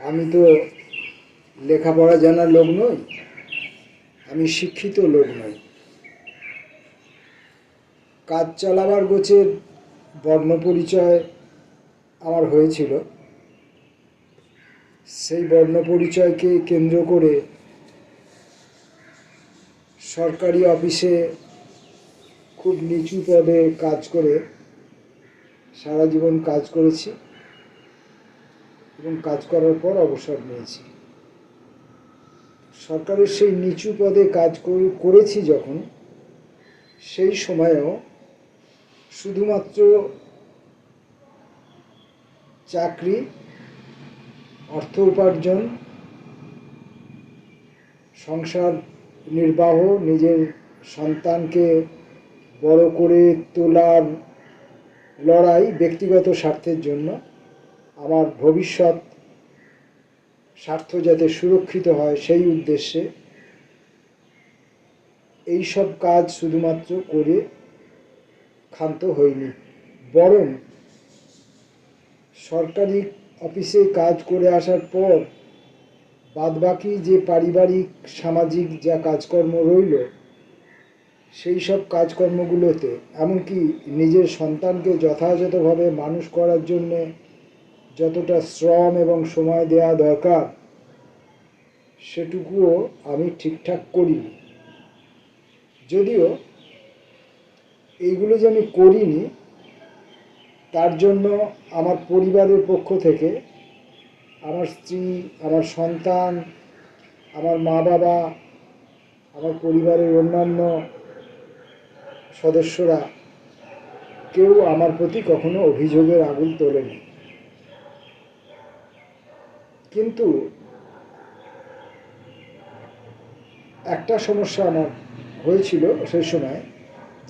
আমি তো লেখাপড়া জানার লোক নই, আমি শিক্ষিত লোক নই। কাজ চালাবার গোছের বর্ণপরিচয় আমার হয়েছিল। সেই বর্ণপরিচয়কে কেন্দ্র করে সরকারি অফিসে খুব নিচু পদে কাজ করে সারা জীবন কাজ করেছি এবং কাজ করার পর অবসর নিয়েছি। সরকারের সেই নিচু পদে কাজ করেছি যখন, সেই সময়েও শুধুমাত্র চাকরি, অর্থ উপার্জন, সংসার নির্বাহ, নিজের সন্তানকে বড় করে তোলার লড়াই, ব্যক্তিগত স্বার্থের জন্য আমার ভবিষ্যৎ স্বার্থ যাতে সুরক্ষিত হয় সেই উদ্দেশ্যে এইসব কাজ শুধুমাত্র করে ক্ষান্ত হইনি, বরং সরকারি অফিসে কাজ করে আসার পর বাদবাকি যে পারিবারিক সামাজিক যা কাজকর্ম রইল, সেই সব কাজকর্মগুলোতে এমনকি নিজের সন্তানকে যথাযথভাবে মানুষ করার জন্যে যতটা শ্রম এবং সময় দেওয়া দরকার সেটুকুও আমি ঠিকঠাক করিনি। যদিও এইগুলো যে আমি করিনি তার জন্য আমার পরিবারের পক্ষ থেকে আমার স্ত্রী, আমার সন্তান, আমার মা বাবা, আমার পরিবারের অন্যান্য সদস্যরা কেউ আমার প্রতি কখনো অভিযোগের আগুন তোলেনি। কিন্তু একটা সমস্যা আমার হয়েছিল সেই সময়,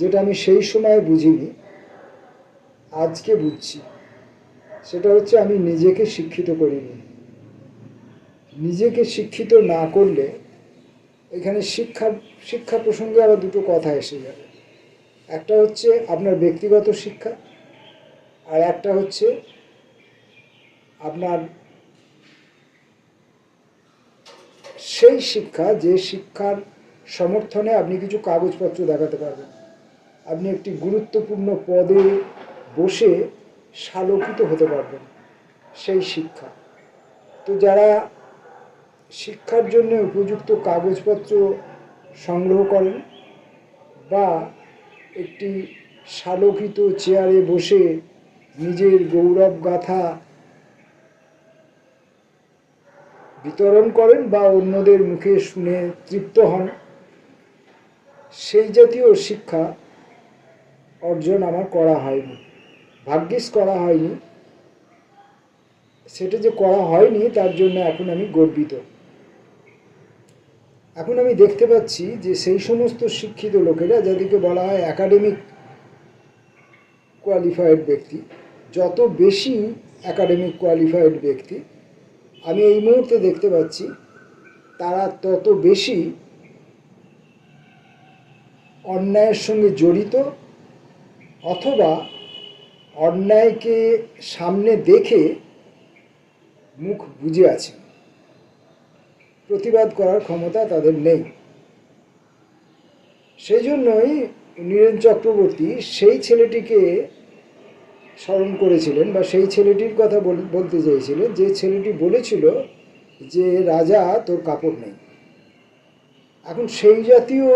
যেটা আমি সেই সময় বুঝিনি, আজকে বুঝছি। সেটা হচ্ছে আমি নিজেকে শিক্ষিত করিনি। নিজেকে শিক্ষিত না করলে এখানে শিক্ষা প্রসঙ্গে আবার দুটো কথা এসে যাবে। একটা হচ্ছে আপনার ব্যক্তিগত শিক্ষা, আর একটা হচ্ছে আপনার সেই শিক্ষা যে শিক্ষার সমর্থনে আপনি কিছু কাগজপত্র দেখাতে পারবেন, আপনি একটি গুরুত্বপূর্ণ পদে বসে সালোকিত হতে পারবেন, সেই শিক্ষা। তো যারা শিক্ষার জন্য উপযুক্ত কাগজপত্র সংগ্রহ করেন বা একটি সালোকিত চেয়ারে বসে নিজের গৌরব গাথা বিতরণ করেন বা অন্যদের মুখে শুনে তৃপ্ত হন, সেই জাতীয় শিক্ষা অর্জন আমার করা হয়নি, ভাগ্যিস করা হয়নি। সেটা যে করা হয়নি তার জন্য এখন আমি গর্বিত। এখন আমি দেখতে পাচ্ছি যে সেই সমস্ত শিক্ষিত লোকেরা, যাদেরকে বলা হয় একাডেমিক কোয়ালিফাইড ব্যক্তি, যত বেশি একাডেমিক কোয়ালিফাইড ব্যক্তি আমি এই মুহূর্তে দেখতে পাচ্ছি, তারা তত বেশি অন্যায়ের সঙ্গে জড়িত, অথবা অন্যায়কে সামনে দেখে মুখ বুজে আছে, প্রতিবাদ করার ক্ষমতা তাদের নেই। সেই জন্যই নীরেন চক্রবর্তী সেই ছেলেটিকে স্মরণ করেছিলেন বা সেই ছেলেটির কথা বলতে চেয়েছিলেন, যে ছেলেটি বলেছিল যে রাজা তোর কাপড় নেই। এখন সেই জাতীয়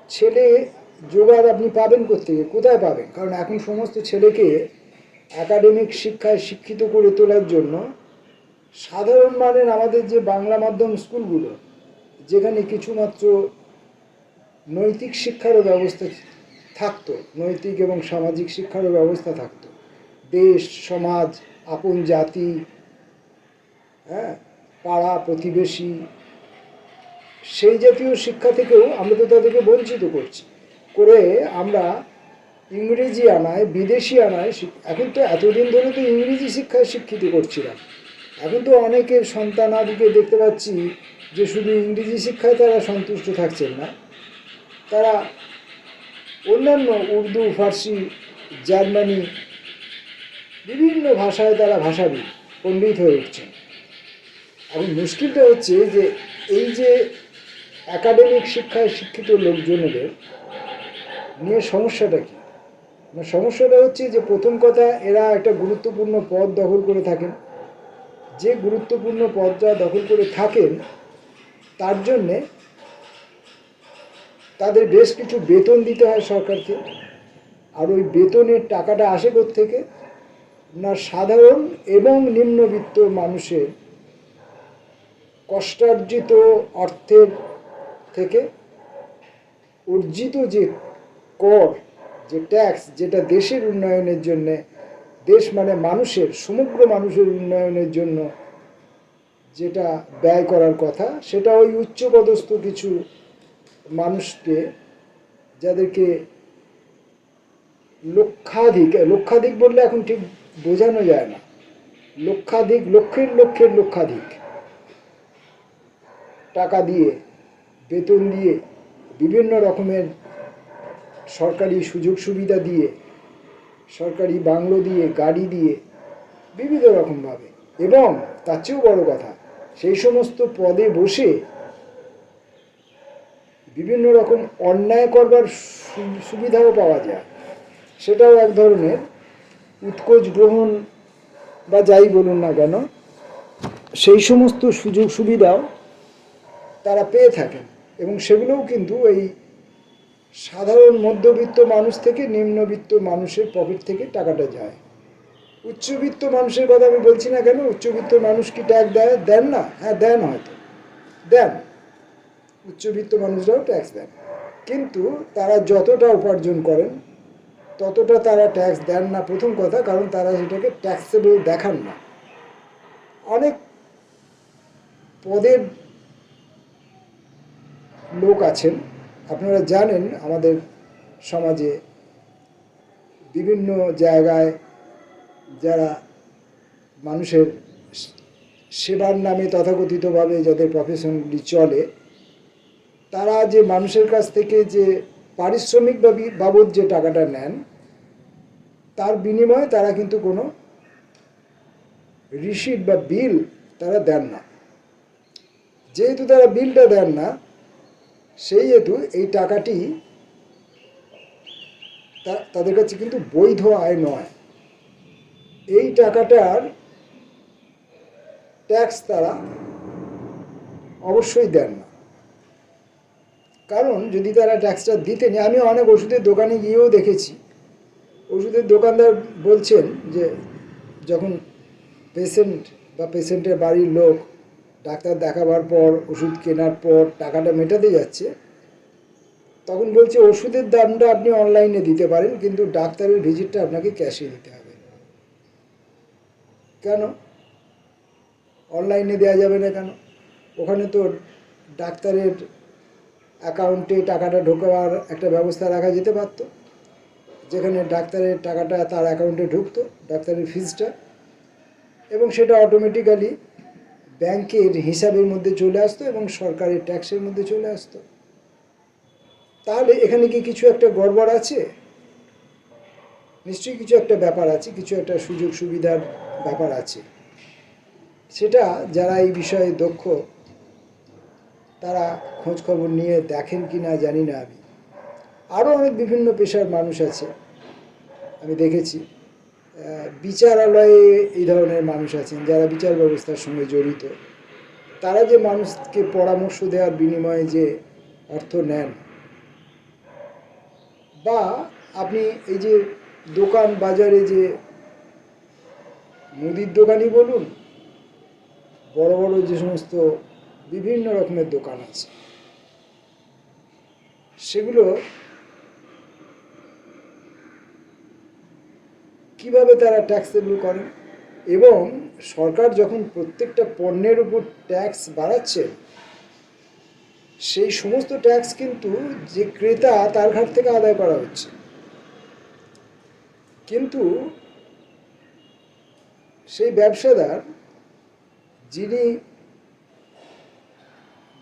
ছেলে জোগাড় আপনি পাবেন কোত্থেকে, কোথায় পাবেন? কারণ এখন সমস্ত ছেলেকে একাডেমিক শিক্ষায় শিক্ষিত করে তোলার জন্য সাধারণ মানের আমাদের যে বাংলা মাধ্যম স্কুলগুলো, যেখানে কিছুমাত্র নৈতিক শিক্ষারও ব্যবস্থা থাকতো, নৈতিক এবং সামাজিক শিক্ষারও ব্যবস্থা থাকতো, দেশ, সমাজ, আপন জাতি, পাড়া প্রতিবেশী, সেই জাতীয় শিক্ষা থেকেও আমরা তো তাদেরকে বঞ্চিত করছি, করে আমরা ইংরেজি আনায়, বিদেশি আনায়, এখন তো এতদিন ধরে তো ইংরেজি শিক্ষায় শিক্ষিত করছিলাম, এখন তো অনেকের সন্তানাদিকে দেখতে পাচ্ছি যে শুধু ইংরেজি শিক্ষায় তারা সন্তুষ্ট থাকছেন না, তারা অন্যান্য উর্দু, ফার্সি, জার্মানি, বিভিন্ন ভাষায় তারা ভাষাবিদ, পণ্ডিত হয়ে উঠছেন। এখন মুশকিলটা হচ্ছে যে এই যে একাডেমিক শিক্ষায় শিক্ষিত লোকজনেদের নিয়ে সমস্যাটা কী? সমস্যাটা হচ্ছে যে প্রথম কথা, এরা একটা গুরুত্বপূর্ণ পদ দখল করে থাকেন। যে গুরুত্বপূর্ণ পদটা দখল করে থাকেন তার জন্যে তাদের বেশ কিছু বেতন দিতে হয় সরকারকে। আর ওই বেতনের টাকাটা আসে কোত্থেকে না, সাধারণ এবং নিম্নবিত্ত মানুষের কষ্টার্জিত অর্থের থেকে অর্জিত যে কর, যে ট্যাক্স, যেটা দেশের উন্নয়নের জন্যে, দেশ মানে মানুষের, সমগ্র মানুষের উন্নয়নের জন্য যেটা ব্যয় করার কথা, সেটা ওই উচ্চপদস্থ কিছু মানুষকে, যাদেরকে লক্ষাধিক বললে এখন ঠিক বোঝানো যায় না, লক্ষের লক্ষাধিক টাকা দিয়ে, বেতন দিয়ে, বিভিন্ন রকমের সরকারি সুযোগ সুবিধা দিয়ে, সরকারি বাংলো দিয়ে, গাড়ি দিয়ে, বিবিধ রকমভাবে, এবং তার চেয়েও বড় কথা, সেই সমস্ত পদে বসে বিভিন্ন রকম অন্যায় করবার সুবিধাও পাওয়া যায়। সেটাও এক ধরনের উৎকোচ গ্রহণ বা যাই বলুন না কেন, সেই সমস্ত সুযোগ সুবিধাও তারা পেয়ে থাকেন। এবং সেগুলোও কিন্তু এই সাধারণ মধ্যবিত্ত মানুষ থেকে নিম্নবিত্ত মানুষের পকেট থেকে টাকাটা যায়। উচ্চবিত্ত মানুষের কথা আমি বলছি না কেন, উচ্চবিত্ত মানুষ কি ট্যাক্স দেন না? হ্যাঁ, দেন, হয়তো দেন, উচ্চবিত্ত মানুষরাও ট্যাক্স দেন, কিন্তু তারা যতটা উপার্জন করেন ততটা তারা ট্যাক্স দেন না। প্রথম কথা, কারণ তারা সেটাকে ট্যাক্সেবল দেখান না। অনেক পদের লোক আছেন, আপনারা জানেন, আমাদের সমাজে বিভিন্ন জায়গায় যারা মানুষের সেবার নামে তথাকথিতভাবে যাদের প্রফেশনগুলি চলে, তারা যে মানুষের কাছ থেকে যে পারিশ্রমিক বাবদ যে টাকাটা নেন, তার বিনিময়ে তারা কিন্তু কোনো রিসিট বা বিল তারা দেন না। যেহেতু তারা বিলটা দেন না, সেই হেতু এই টাকাটি তাদের কাছে কিন্তু বৈধ আয় নয়। এই টাকাটার ট্যাক্স তারা অবশ্যই দেন না। কারণ যদি তারা ট্যাক্সটা দিতেন, আমি অনেক ওষুধের দোকানে গিয়েও দেখেছি, ওষুধের দোকানদার বলছেন যে যখন পেশেন্ট বা পেশেন্টের বাড়ির লোক ডাক্তার দেখাবার পর, ওষুধ কেনার পর টাকাটা মেটাতে যাচ্ছে, তখন বলছে ওষুধের দামটা আপনি অনলাইনে দিতে পারেন, কিন্তু ডাক্তারের ভিজিটটা আপনাকে ক্যাশে দিতে হবে। কেন অনলাইনে দেওয়া যাবে না কেন? ওখানে তো ডাক্তারের অ্যাকাউন্টে টাকাটা ঢোকাবার একটা ব্যবস্থা রাখা যেতে পারত, যেখানে ডাক্তারের টাকাটা তার অ্যাকাউন্টে ঢুকতো, ডাক্তারের ফিজটা, এবং সেটা অটোমেটিক্যালি ব্যাংকের হিসাবের মধ্যে চলে আসতো এবং সরকারের ট্যাক্সের মধ্যে চলে আসতো। তাহলে এখানে কি কিছু একটা গড়বড় আছে? নিশ্চয়ই কিছু একটা ব্যাপার আছে, কিছু একটা সুযোগ সুবিধার ব্যাপার আছে। সেটা যারা এই বিষয়ে দক্ষ তারা খোঁজ খবর নিয়ে দেখেন কি না জানি না আমি। আরও অনেক বিভিন্ন পেশার মানুষ আছে, আমি দেখেছি বিচারালয়ে এই ধরনের মানুষ আছেন যারা বিচার ব্যবস্থার সঙ্গে জড়িত। তারা যে মানুষকে পরামর্শ দেওয়ার বিনিময়ে যে অর্থ নেন, বা আপনি এই যে দোকান বাজারে যে মুদির দোকানই বলুন, বড় বড় যে সমস্ত বিভিন্ন রকমের দোকান আছে, সেগুলো কিভাবে তারা ট্যাক্সেবল করেন? এবং সরকার যখন প্রত্যেকটা পণ্যের উপর ট্যাক্স বাড়াচ্ছে, সেই সমস্ত ট্যাক্স কিন্তু যে ক্রেতা তার ঘাট থেকে আদায় করা হচ্ছে, কিন্তু সেই ব্যবসাদার যিনি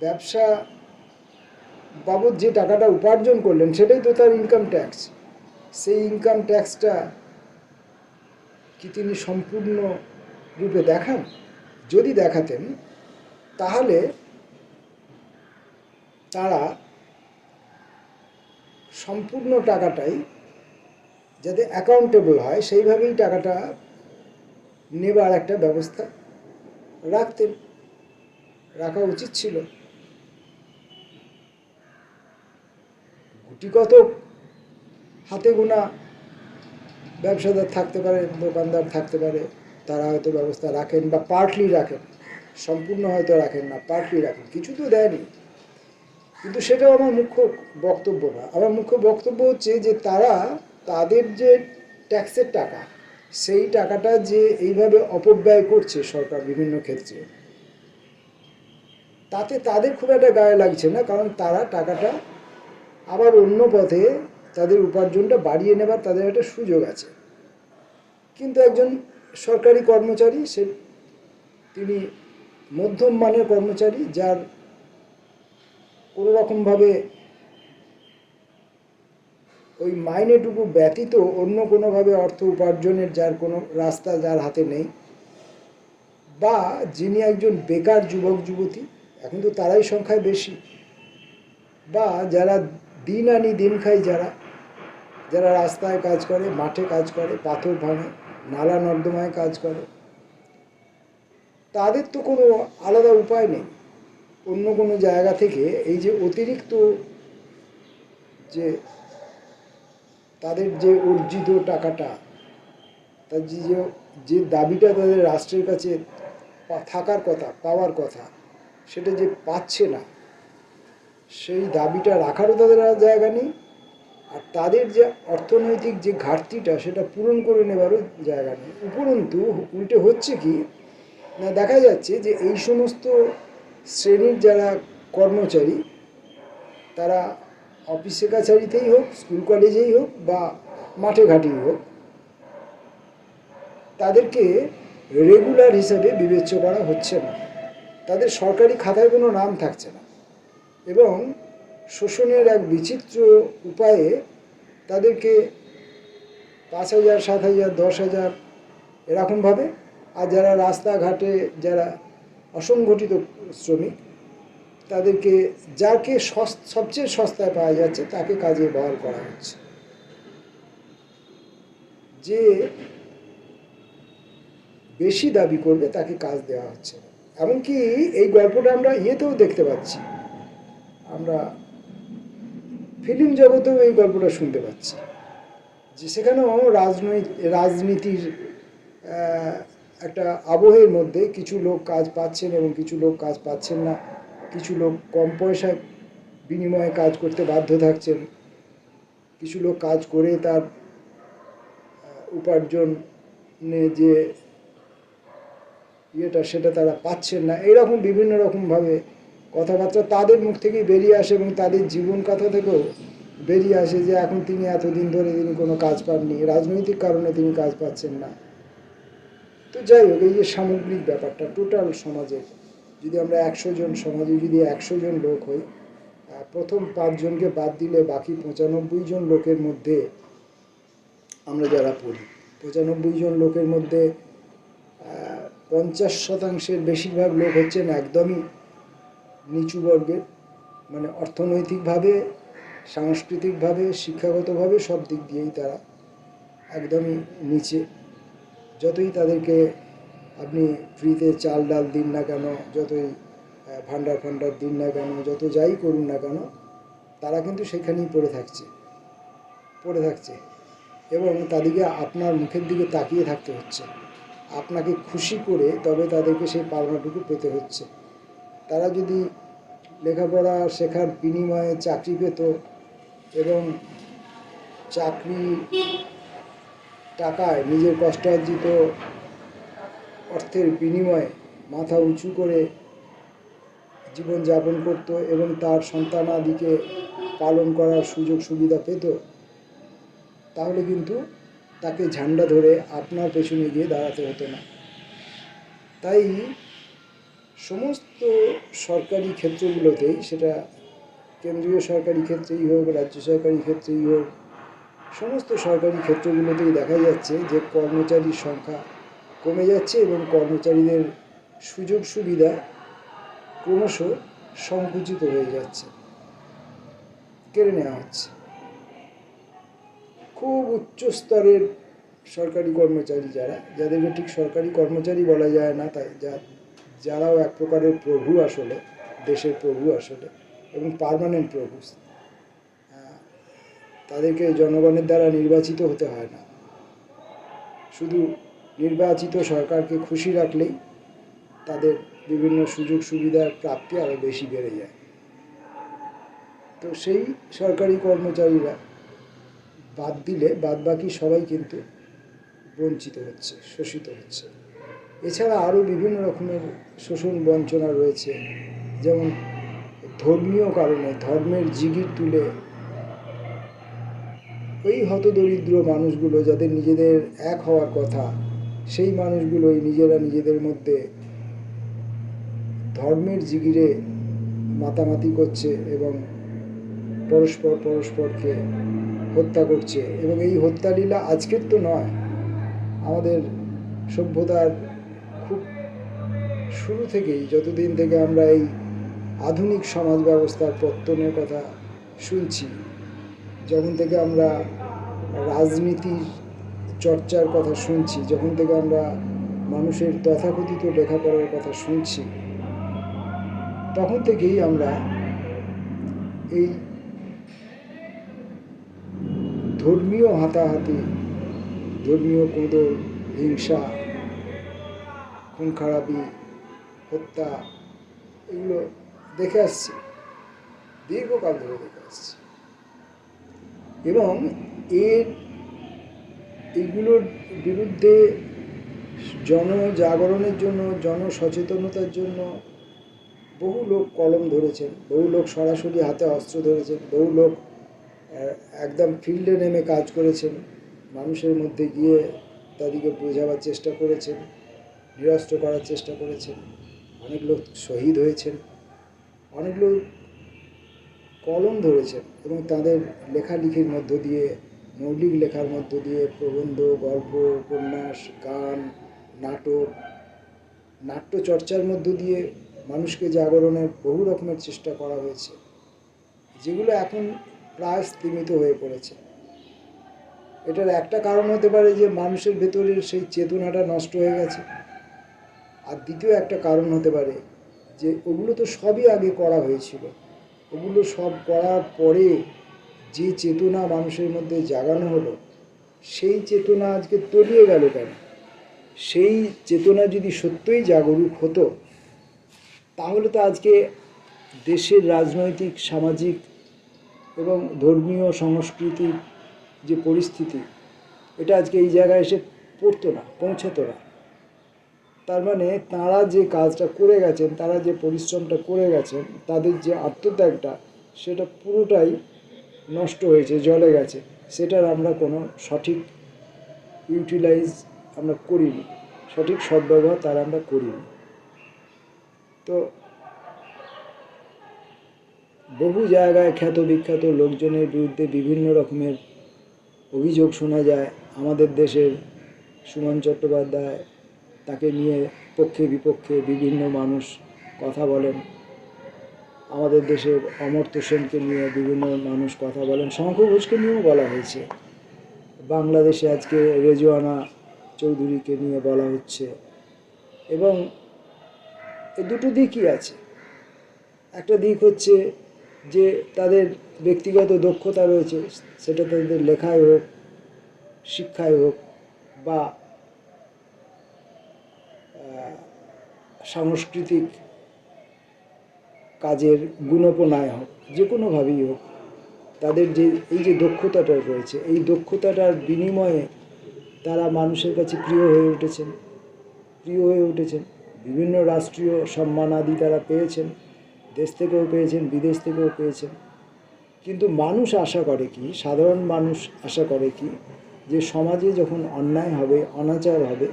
ব্যবসা বাবদ যে টাকাটা উপার্জন করলেন, সেটাই তো তার ইনকাম ট্যাক্স। সেই ইনকাম ট্যাক্সটা কি তিনি সম্পূর্ণ রূপে দেখান? যদি দেখাতেন তাহলে তারা সম্পূর্ণ টাকাটাই যাতে অ্যাকাউন্টেবল হয় সেইভাবেই টাকাটা নেবার একটা ব্যবস্থা রাখা উচিত ছিল। গুটি কত হাতে গোনা ব্যবসাদার থাকতে পারে, দোকানদার থাকতে পারে, তারা হয়তো ব্যবস্থা রাখেন বা পার্টলি রাখেন, সম্পূর্ণ হয়তো রাখেন না, পার্টলি রাখেন, কিছু তো দেয়নি। কিন্তু সেটাও আমার মুখ্য বক্তব্য না। আমার মুখ্য বক্তব্য হচ্ছে যে তারা তাদের যে ট্যাক্সের টাকা, সেই টাকাটা যে এইভাবে অপব্যয় করছে সরকার বিভিন্ন ক্ষেত্রে, তাতে তাদের খুব একটা গায়ে লাগছে না, কারণ তারা টাকাটা আবার অন্য পথে তাদের উপার্জনটা বাড়িয়ে নেবার তাদের একটা সুযোগ আছে। কিন্তু একজন সরকারি কর্মচারী, তিনি মধ্যম মানের কর্মচারী, যার কোনো রকমভাবে ওই মাইনেটুকু ব্যতীত অন্য কোনোভাবে অর্থ উপার্জনের যার কোনো রাস্তা যার হাতে নেই, বা যিনি একজন বেকার যুবক যুবতী, এখন তো তারাই সংখ্যায় বেশি, বা যারা দিন আনি দিন খাই, যারা রাস্তায় কাজ করে, মাঠে কাজ করে, পাথর ভাঙে, নালা নর্দমায় কাজ করে, তাদের তো কোনো আলাদা উপায় নেই অন্য কোনো জায়গা থেকে এই যে অতিরিক্ত যে তাদের যে অর্জিত টাকাটা, তার যে দাবিটা তাদের রাষ্ট্রের কাছে থাকার কথা, পাওয়ার কথা, সেটা যে পাচ্ছে না, সেই দাবিটা রাখারও তাদের আর জায়গা নেই। আর তাদের যে অর্থনৈতিক যে ঘাটতিটা, সেটা পূরণ করে নেবারও জায়গা নেই। উপরন্তু উল্টে হচ্ছে কি না, দেখা যাচ্ছে যে এই সমস্ত শ্রেণীর যারা কর্মচারী, তারা অফিসে কাছারিতেই হোক, স্কুল কলেজেই হোক, বা মাঠে ঘাটেই হোক, তাদেরকে রেগুলার হিসেবে বিবেচ্য করা হচ্ছে না, তাদের সরকারি খাতায় কোনো নাম থাকছে না, এবং শোষণের এক বিচিত্র উপায়ে তাদেরকে 5,000, 7,000, 10,000 এরকমভাবে, আর যারা রাস্তাঘাটে যারা অসংগঠিত শ্রমিক, তাদেরকে যাকে সবচেয়ে সস্তায় পাওয়া যাচ্ছে তাকে কাজে বহাল করা হচ্ছে। যে বেশি দাবি করবে তাকে কাজ দেওয়া হচ্ছে। এমনকি এই গল্পটা আমরা ইয়েতেও দেখতে পাচ্ছি, আমরা ফিল্ম জগতেও এই গল্পটা শুনতে পাচ্ছি, যে সেখানেও রাজনীতির একটা আবহের মধ্যে কিছু লোক কাজ পাচ্ছেন এবং কিছু লোক কাজ পাচ্ছেন না, কিছু লোক কম পয়সায় বিনিময়ে কাজ করতে বাধ্য থাকছেন, কিছু লোক কাজ করে তার উপার্জনে যে ইয়েটা, সেটা তারা পাচ্ছেন না। এইরকম বিভিন্ন রকমভাবে কথাবার্তা তাদের মুখ থেকেই বেরিয়ে আসে, এবং তাদের জীবন কথা থেকেও বেরিয়ে আসে যে এখন তিনি এতদিন ধরে তিনি কোনো কাজ পাননি, রাজনৈতিক কারণে তিনি কাজ পাচ্ছেন না। তো যাই হোক, এই যে সামগ্রিক ব্যাপারটা, টোটাল সমাজের, যদি আমরা 100 জন, সমাজে যদি 100 জন লোক হই, প্রথম 5 জনকে বাদ দিলে বাকি 95 জন লোকের মধ্যে আমরা যারা পড়ি, 95 জন লোকের মধ্যে 50% বেশিরভাগ লোক হচ্ছেন একদমই নিচু বর্গের, মানে অর্থনৈতিকভাবে, সাংস্কৃতিকভাবে, শিক্ষাগতভাবে সব দিক দিয়েই তারা একদমই নিচে। যতই তাদেরকে আপনি ফ্রিতে চাল ডাল দিন না কেন, যতই ভান্ডার দিন না কেন, যত যাই করুন না কেন, তারা কিন্তু সেখানেই পড়ে থাকছে, এবং তাদেরকে আপনার মুখের দিকে তাকিয়ে থাকতে হচ্ছে, আপনাকে খুশি করে তবে তাদেরকে সেই পাওনাটুকু পেতে হচ্ছে। তারা যদি লেখাপড়া শেখার বিনিময়ে চাকরি পেত, এবং চাকরি টাকায় নিজের কষ্টার্জিত অর্থের বিনিময়ে মাথা উঁচু করে জীবনযাপন করত, এবং তার সন্তানাদিকে পালন করার সুযোগ সুবিধা পেত, তাহলে কিন্তু তাকে ঝান্ডা ধরে আপনার পেছনে গিয়ে দাঁড়াতে হতো না। তাই সমস্ত সরকারি ক্ষেত্রগুলোতেই, সেটা কেন্দ্রীয় সরকারি ক্ষেত্রেই হোক, রাজ্য সরকারি ক্ষেত্রেই হোক, সমস্ত সরকারি ক্ষেত্রগুলোতেই দেখা যাচ্ছে যে কর্মচারীর সংখ্যা কমে যাচ্ছে, এবং কর্মচারীদের সুযোগ সুবিধা ক্রমশ সংকুচিত হয়ে যাচ্ছে, কেড়ে নেওয়া হচ্ছে। খুব উচ্চ স্তরের সরকারি কর্মচারী যাদেরকে ঠিক সরকারি কর্মচারী বলা যায় না, তাই যারাও এক প্রকারের প্রভু আসলে, দেশের প্রভু আসলে, এবং পার্মানেন্ট প্রভু, তাদেরকে জনগণের দ্বারা নির্বাচিত হতে হয় না। শুধু নির্বাচিত সরকারকে খুশি রাখলেই তাদের বিভিন্ন সুযোগ সুবিধার প্রাপ্তি আরও বেশি বেড়ে যায়। তো সেই সরকারি কর্মচারীরা বাদ দিলে বাদবাকি সবাই কিন্তু বঞ্চিত হচ্ছে, শোষিত হচ্ছে। এছাড়া আরও বিভিন্ন রকমের শোষণ বঞ্চনা রয়েছে, যেমন ধর্মীয় কারণে ধর্মের জিগির তুলে ওই হতদরিদ্র মানুষগুলো যাদের নিজেদের এক হওয়ার কথা, সেই মানুষগুলোই নিজেরা নিজেদের মধ্যে ধর্মের জিগিরে মাতামাতি করছে এবং পরস্পরকে হত্যা করছে। এবং এই হত্যালীলা আজকের তো নয়, আমাদের সভ্যতার খুব শুরু থেকেই, যতদিন থেকে আমরা এই আধুনিক সমাজ ব্যবস্থার পত্তনের কথা শুনছি, যখন থেকে আমরা রাজনীতির চর্চার কথা শুনছি, যখন থেকে আমরা মানুষের তথাকথিত লেখাপড়ার কথা শুনছি, তখন থেকেই আমরা এই ধর্মীয় হাতাহাতি, ধর্মীয় কোঁদল, হিংসা, খুন খারাপি, হত্যা, এগুলো দেখে আসছি, দীর্ঘকাল ধরে দেখে আসছি। এবং এইগুলোর বিরুদ্ধে জনজাগরণের জন্য, জনসচেতনতার জন্য বহু লোক কলম ধরেছেন, বহু লোক সরাসরি হাতে অস্ত্র ধরেছেন, বহু লোক একদম ফিল্ডে নেমে কাজ করেছেন, মানুষের মধ্যে গিয়ে তাদেরকে বোঝাবার চেষ্টা করেছেন, নিরস্ত্র করার চেষ্টা করেছেন। অনেক লোক শহীদ হয়েছেন, অনেক লোক কলম ধরেছেন এবং তাদের লেখালেখির মধ্য দিয়ে, মৌলিক লেখার মধ্য দিয়ে, প্রবন্ধ, গল্প, উপন্যাস, গান, নাটক, নাট্যচর্চার মধ্য দিয়ে মানুষকে জাগরণের বহু রকমের চেষ্টা করা হয়েছে, যেগুলো এখন প্রায় স্তীমিত হয়ে পড়েছে। এটার একটা কারণ হতে পারে যে মানুষের ভেতরের সেই চেতনাটা নষ্ট হয়ে গেছে, আর দ্বিতীয় একটা কারণ হতে পারে যে ওগুলো তো সবই আগে করা হয়েছিল, ওগুলো সব করার পরে যে চেতনা মানুষের মধ্যে জাগানো হলো, সেই চেতনা আজকে তলিয়ে গেল কেন? সেই চেতনা যদি সত্যই জাগরুক হতো, তাহলে তো আজকে দেশের রাজনৈতিক, সামাজিক এবং ধর্মীয় সংস্কৃতির যে পরিস্থিতি, এটা আজকে এই জায়গায় এসে পড়তো না, পৌঁছাতো না। তার মানে তারা যে কাজটা করে গেছেন, তারা যে পরিশ্রমটা করে গেছেন, তাদের যে আত্মত্যাগটা, সেটা পুরোটাই নষ্ট হয়েছে, জলে গেছে। সেটার আমরা কোনো সঠিক ইউটিলাইজ আমরা করিনি, সঠিক সদ্ব্যবহার তার আমরা করিনি। তো বহু জায়গায় খ্যাত বিখ্যাত লোকজনের বিরুদ্ধে বিভিন্ন রকমের অভিযোগ শোনা যায়। আমাদের দেশের সুমন চট্টোপাধ্যায়, তাকে নিয়ে পক্ষে বিপক্ষে বিভিন্ন মানুষ কথা বলেন। আমাদের দেশের অমর্ত্য সেনকে নিয়ে বিভিন্ন মানুষ কথা বলেন, শঙ্খ ঘোষকে নিয়েও বলা হয়েছে। বাংলাদেশে আজকে রেজওয়ানা চৌধুরীকে নিয়ে বলা হচ্ছে। এবং এ দুটো দিকই আছে। একটা দিক হচ্ছে যে তাদের ব্যক্তিগত দক্ষতা রয়েছে, সেটা তাদের লেখায় হোক, শিক্ষায় হোক, বা সাংস্কৃতিক কাজের গুণপনায় হোক, যে কোনোভাবেই হোক, তাদের যে এই যে দক্ষতাটা রয়েছে, এই দক্ষতাটার বিনিময়ে তারা মানুষের কাছে প্রিয় হয়ে উঠেছেন। বিভিন্ন রাষ্ট্রীয় সম্মানাদি তারা পেয়েছেন, দেশ থেকেও পেয়েছেন, বিদেশ থেকেও পেয়েছেন। কিন্তু মানুষ আশা করে কি, সাধারণ মানুষ আশা করে কি, যে সমাজে যখন অন্যায় হবে, অনাচার হবে,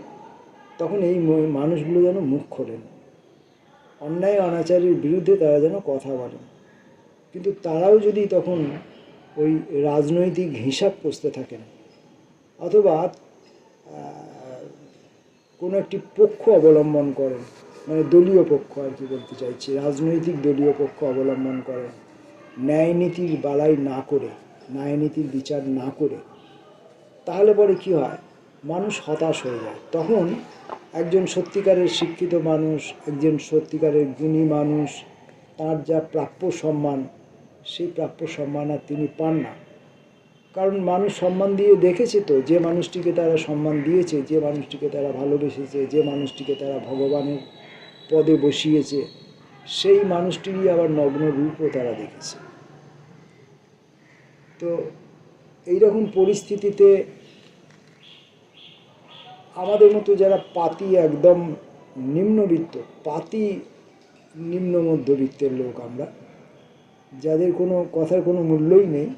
তখন এই মানুষগুলো যেন মুখ খোলেন, অন্যায় অনাচারের বিরুদ্ধে তারা যেন কথা বলেন। কিন্তু তারাও যদি তখন ওই রাজনৈতিক হিসাব কষতে থাকেন, অথবা কোনো একটি পক্ষ অবলম্বন করেন, মানে দলীয় পক্ষ আর কি বলতে চাইছি, রাজনৈতিক দলীয় পক্ষ অবলম্বন করে, ন্যায় নীতির বালাই না করে, ন্যায় নীতির বিচার না করে, তাহলে পরে কি হয়, মানুষ হতাশ হয়ে যায়। তখন একজন সত্যিকারের শিক্ষিত মানুষ, একজন সত্যিকারের গুণী মানুষ, তার যা প্রাপ্য সম্মান, সেই প্রাপ্য সম্মান আর তিনি পান না। কারণ মানুষ সম্মান দিয়ে দেখেছে তো, যে মানুষটিকে তারা সম্মান দিয়েছে, যে মানুষটিকে তারা ভালোবেসেছে, যে মানুষটিকে তারা ভগবানের পদে বসিয়েছে, সেই মানুষটিরই আবার নগ্ন রূপও তারা দেখেছে। তো এইরকম পরিস্থিতিতে আমাদের মতো যারা পাতি, একদম নিম্নবিত্ত, পাতি নিম্ন মধ্যবিত্তের লোক আমরা, যাদের কোনো কথার কোনো মূল্যই নেই,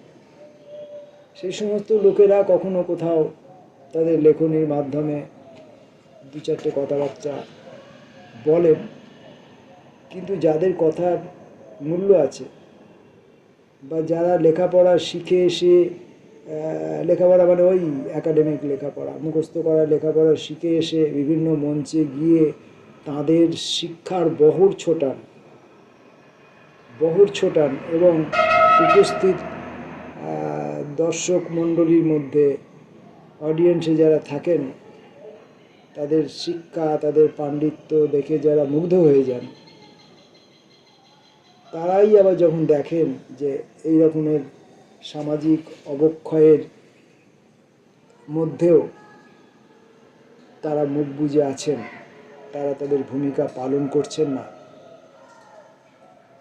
সেই সমস্ত লোকেরা কখনো কোথাও তাদের লেখনীর মাধ্যমে দু চারটে কথাবার্তা বলেন, কিন্তু যাদের কথার মূল্য আছে, বা যারা লেখাপড়া শিখে এসে, লেখাপড়া মানে ওই একাডেমিক লেখাপড়া, মুখস্থ করা লেখাপড়া শিখে এসে বিভিন্ন মঞ্চে গিয়ে তাদের শিক্ষার বহর ছোটান এবং উপস্থিত দর্শক মণ্ডলীর মধ্যে, অডিয়েন্সে যারা থাকেন, তাদের শিক্ষা, তাদের পাণ্ডিত্য দেখে যারা মুগ্ধ হয়ে যান, তারাই আবার যখন দেখেন যে এই রকমের সামাজিক অবক্ষয়ের মধ্যেও তারা মুখ বুজে আছেন, তারা তাদের ভূমিকা পালন করছেন না,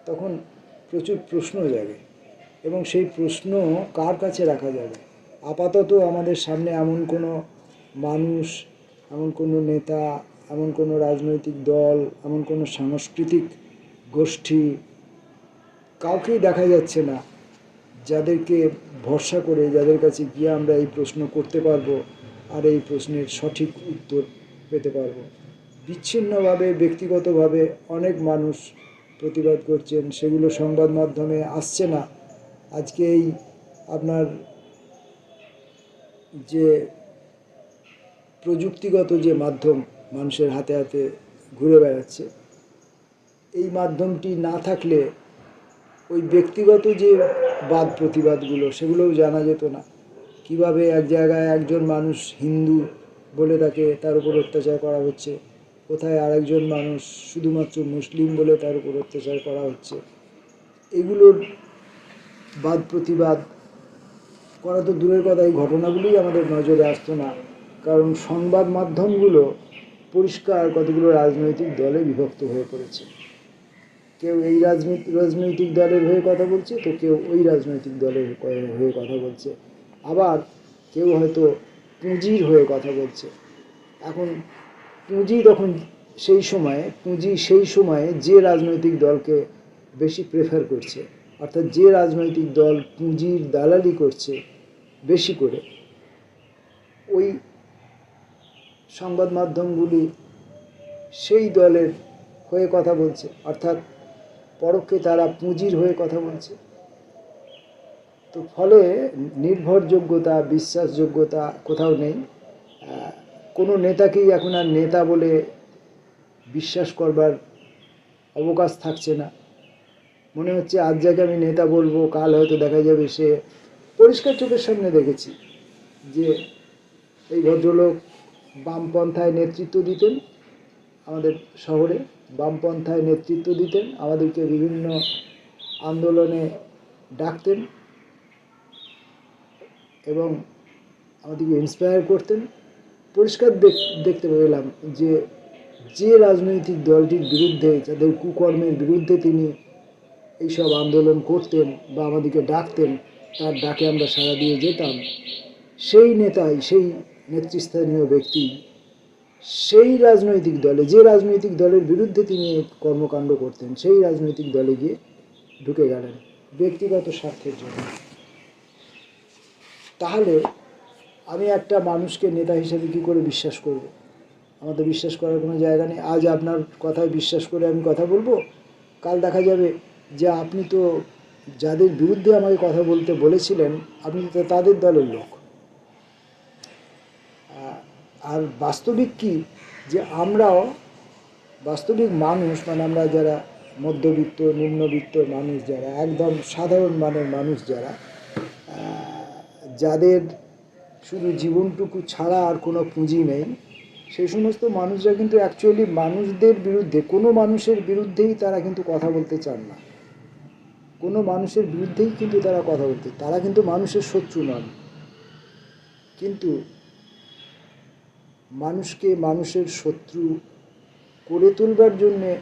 তখন প্রচুর প্রশ্ন জাগে। এবং সেই প্রশ্ন কার কাছে রাখা যাবে? আপাতত আমাদের সামনে এমন কোনো মানুষ, এমন কোনো নেতা, এমন কোনো রাজনৈতিক দল, এমন কোনো সাংস্কৃতিক গোষ্ঠী কাউকেই দেখা যাচ্ছে না যাদেরকে ভরসা করে, যাদের কাছে গিয়ে আমরা এই প্রশ্ন করতে পারবো আর এই প্রশ্নের সঠিক উত্তর পেতে পারবো। বিচ্ছিন্নভাবে, ব্যক্তিগতভাবে অনেক মানুষ প্রতিবাদ করছেন, সেগুলো সংবাদ মাধ্যমে আসছে না। আজকে এই আপনার যে প্রযুক্তিগত যে মাধ্যম মানুষের হাতে হাতে ঘুরে বেড়াচ্ছে, এই মাধ্যমটি না থাকলে ওই ব্যক্তিগত যে বাদ প্রতিবাদগুলো, সেগুলোও জানা যেত না। কিভাবে এক জায়গায় একজন মানুষ হিন্দু বলে তার উপর অত্যাচার করা হচ্ছে, কোথায় আরেকজন মানুষ শুধুমাত্র মুসলিম বলে তার উপর অত্যাচার করা হচ্ছে, এগুলোর বাদ প্রতিবাদ করা তো দূরের কথা, এই ঘটনাগুলোই আমাদের নজরে আসতো না। কারণ সংবাদ মাধ্যমগুলো পরিষ্কার কতগুলো রাজনৈতিক দলে বিভক্ত হয়ে পড়েছে। কেউ এই রাজনৈতিক দলের হয়ে কথা বলছে, তো কেউ ওই রাজনৈতিক দলের হয়ে কথা বলছে, আবার কেউ হয়তো পুঁজির হয়ে কথা বলছে। এখন পুঁজি সেই সময়ে যে রাজনৈতিক দলকে বেশি প্রেফার করছে, অর্থাৎ যে রাজনৈতিক দল পুঁজির দালালি করছে বেশি করে, ওই সংবাদ মাধ্যমগুলি সেই দলের হয়ে কথা বলছে, অর্থাৎ পরোক্ষে তারা পুঁজির হয়ে কথা বলছে। তো ফলে নির্ভরযোগ্যতা, বিশ্বাসযোগ্যতা কোথাও নেই। কোনো নেতাকেই এখন আর নেতা বলে বিশ্বাস করবার অবকাশ থাকছে না। মনে হচ্ছে আজ যাকে আমি নেতা বলবো, কাল হয়তো দেখা যাবে সে, পরিষ্কার চোখের সামনে দেখেছি যে এই ভদ্রলোক বামপন্থায় নেতৃত্ব দিতেন, আমাদের শহরে বামপন্থায় নেতৃত্ব দিতেন, আমাদেরকে বিভিন্ন আন্দোলনে ডাকতেন এবং আমাদেরকে ইন্সপায়ার করতেন। পরিষ্কার দেখতে পেলাম যে রাজনৈতিক দলটির বিরুদ্ধে, যাদের কুকর্মের বিরুদ্ধে তিনি এইসব আন্দোলন করতেন বা আমাদেরকে ডাকতেন, তার ডাকে আমরা সাড়া দিয়ে যেতাম, সেই নেতাই, সেই নেতৃস্থানীয় ব্যক্তি সেই রাজনৈতিক দলে, যে রাজনৈতিক দলের বিরুদ্ধে তিনি কর্মকাণ্ড করতেন, সেই রাজনৈতিক দলে গিয়ে ঢুকে গেলেন ব্যক্তিগত স্বার্থের জন্য। তাহলে আমি একটা মানুষকে নেতা হিসেবে কী করে বিশ্বাস করব? আমাদের বিশ্বাস করার কোনো জায়গা নেই। আজ আপনার কথায় বিশ্বাস করে আমি কথা বলবো, কাল দেখা যাবে যে আপনি তো যাদের বিরুদ্ধে আমাকে কথা বলতে বলেছিলেন, আপনি তো তাদের দলের লোক। আর বাস্তবিক কি, যে আমরাও বাস্তবিক মানুষ মানে আমরা যারা মধ্যবিত্ত নিম্নবিত্ত মানুষ, যারা একদম সাধারণ মানের মানুষ, যারা যাদের শুধু জীবনটুকু ছাড়া আর কোনো পুঁজি নেই, সেই সমস্ত মানুষরা কিন্তু অ্যাকচুয়ালি মানুষদের বিরুদ্ধে, কোনো মানুষের বিরুদ্ধেই তারা কিন্তু কথা বলতে চান না। কোনো মানুষের বিরুদ্ধেই কিন্তু তারা কিন্তু মানুষের শত্রু নন। কিন্তু মানুষকে মানুষের শত্রু করে তুলবার জন্যে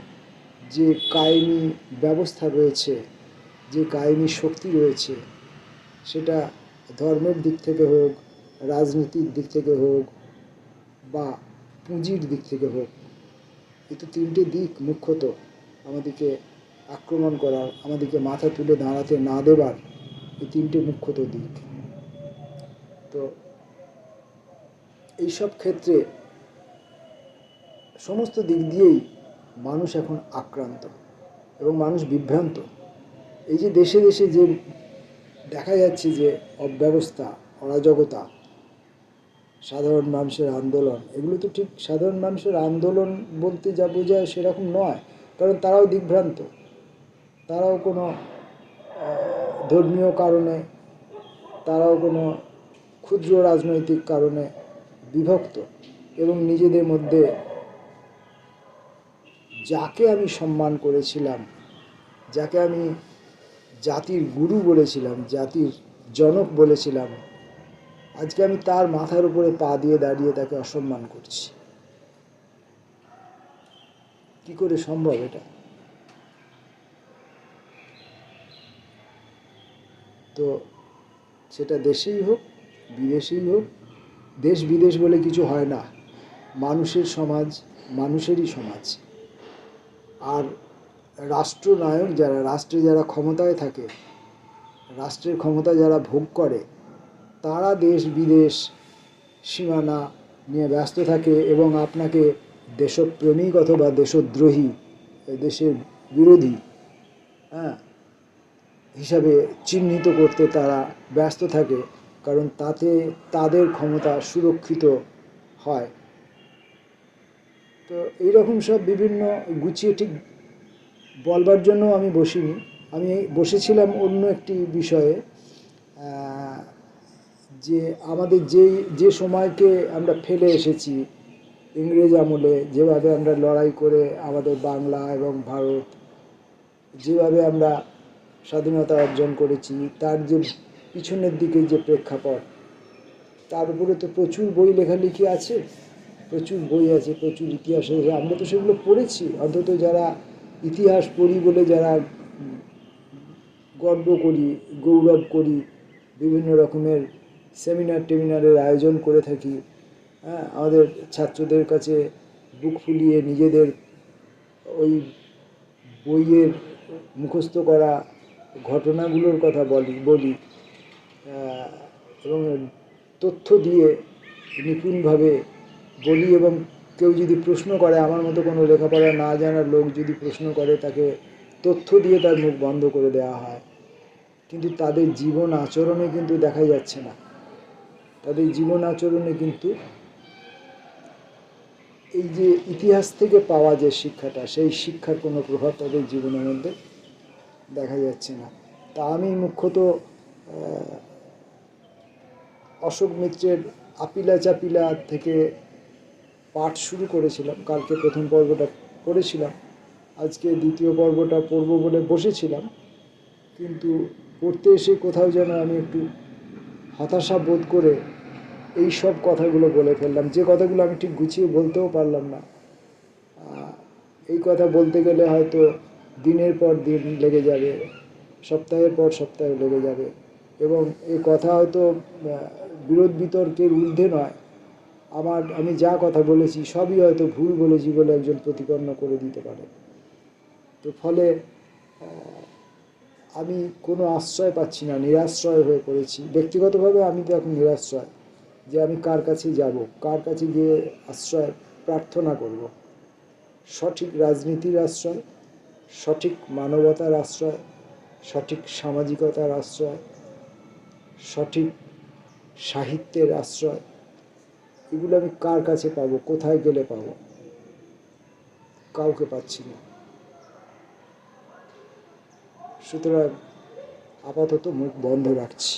যে কায়েমি ব্যবস্থা রয়েছে, যে কায়েমি শক্তি রয়েছে, সেটা ধর্মের দিক থেকে হোক, রাজনীতির দিক থেকে হোক, বা পুঁজির দিক থেকে হোক, এই তো তিনটে দিক মুখ্যত আমাদেরকে আক্রমণ করার, আমাদেরকে মাথা তুলে দাঁড়াতে না দেবার, এই তিনটে মুখ্যত দিক। তো এইসব ক্ষেত্রে সমস্ত দিক দিয়েই মানুষ এখন আক্রান্ত এবং মানুষ বিভ্রান্ত। এই যে দেশে দেশে যে দেখা যাচ্ছে যে অব্যবস্থা, অরাজকতা, সাধারণ মানুষের আন্দোলন, এগুলো তো ঠিক সাধারণ মানুষের আন্দোলন বলতে যা বোঝায় সেরকম নয়। কারণ তারাও দিগ্ভ্রান্ত, তারাও কোনো ধর্মীয় কারণে, তারাও কোনো ক্ষুদ্র রাজনৈতিক কারণে বিভক্ত, এবং নিজেদের মধ্যে যাকে আমি সম্মান করেছিলাম, যাকে আমি জাতির গুরু বলেছিলাম, জাতির জনক বলেছিলাম, আজকে আমি তার মাথার উপরে পা দিয়ে দাঁড়িয়ে তাকে অসম্মান করছি। কি করে সম্ভব এটা? তো সেটা দেশেই হোক, বিদেশেই হোক, দেশ বিদেশ বলে কিছু হয় না। মানুষের সমাজ মানুষেরই সমাজ। আর রাষ্ট্রনায়ক যারা, রাষ্ট্রে যারা ক্ষমতায় থাকে, রাষ্ট্রের ক্ষমতা যারা ভোগ করে, তারা দেশ বিদেশ সীমানা নিয়ে ব্যস্ত থাকে এবং আপনাকে দেশপ্রেমিক অথবা দেশদ্রোহী, দেশের বিরোধী হিসাবে চিহ্নিত করতে তারা ব্যস্ত থাকে, কারণ তাতে তাদের ক্ষমতা সুরক্ষিত হয়। তো এইরকম সব বিভিন্ন গুছিয়ে ঠিক বলবার জন্য আমি বসিনি। আমি বসেছিলাম অন্য একটি বিষয়ে, যে আমাদের যে সময়কে আমরা ফেলে এসেছি ইংরেজ আমলে, যেভাবে আমরা লড়াই করে আমাদের বাংলা এবং ভারত, যেভাবে আমরা স্বাধীনতা অর্জন করেছি, তার যে পিছনের দিকে যে প্রেক্ষাপট, তার উপরে তো প্রচুর বই লেখালেখি আছে, প্রচুর বই আছে, প্রচুর ইতিহাস আছে। আমরা তো সেগুলো পড়েছি, অন্তত যারা ইতিহাস পড়ি বলে যারা গর্ব করি, গৌরব করি, বিভিন্ন রকমের সেমিনার টেমিনারের আয়োজন করে থাকি, আমাদের ছাত্রদের কাছে বুক ফুলিয়ে নিজেদের ওই বইয়ের মুখস্থ করা ঘটনাগুলোর কথা বলি, এবং তথ্য দিয়ে নিপুণভাবে বলি, এবং কেউ যদি প্রশ্ন করে, আমার মতো কোনো লেখাপড়া না জানার লোক যদি প্রশ্ন করে, তাকে তথ্য দিয়ে তার মুখ বন্ধ করে দেওয়া হয়। কিন্তু তাদের জীবন আচরণে কিন্তু দেখা যাচ্ছে না। তাদের জীবন আচরণে কিন্তু এই যে ইতিহাস থেকে পাওয়া যে শিক্ষাটা, সেই শিক্ষার কোনো প্রভাব তাদের জীবনের মধ্যে দেখা যাচ্ছে না। তা আমি মুখ্যত অশোক মিত্রের আপিলা চাপিলা থেকে পাঠ শুরু করেছিলাম। কালকে প্রথম পর্বটা পড়েছিলাম, আজকে দ্বিতীয় পর্বটা পড়ব বলে বসেছিলাম, কিন্তু পড়তে এসে কোথাও যেন আমি একটু হতাশা বোধ করে এই সব কথাগুলো বলে ফেললাম, যে কথাগুলো আমি ঠিক গুছিয়ে বলতেও পারলাম না। এই কথা বলতে গেলে হয়তো দিনের পর দিন লেগে যাবে, সপ্তাহের পর সপ্তাহ লেগে যাবে, এবং এই কথা হয়তো বিরোধ বিতর্কের ঊর্ধ্বে নয়। আমি যা কথা বলেছি সবই হয়তো ভুল বলেছি বলে একজন প্রতিপন্ন করে দিতে পারে। তো ফলে আমি কোনো আশ্রয় পাচ্ছি না, নিরাশ্রয় হয়ে পড়েছি। ব্যক্তিগতভাবে আমি তো এখন নিরাশ্রয়, যে আমি কার কাছে যাব, কার কাছে গিয়ে আশ্রয় প্রার্থনা করব। সঠিক রাজনীতির আশ্রয়, সঠিক মানবতার আশ্রয়, সঠিক সামাজিকতার আশ্রয়, সঠিক সাহিত্যের আশ্রয়, এগুলো আমি কার কাছে পাবো, কোথায় গেলে পাবো? কাউকে পাচ্ছি না। সুতরাং আপাতত মুখ বন্ধ রাখছি।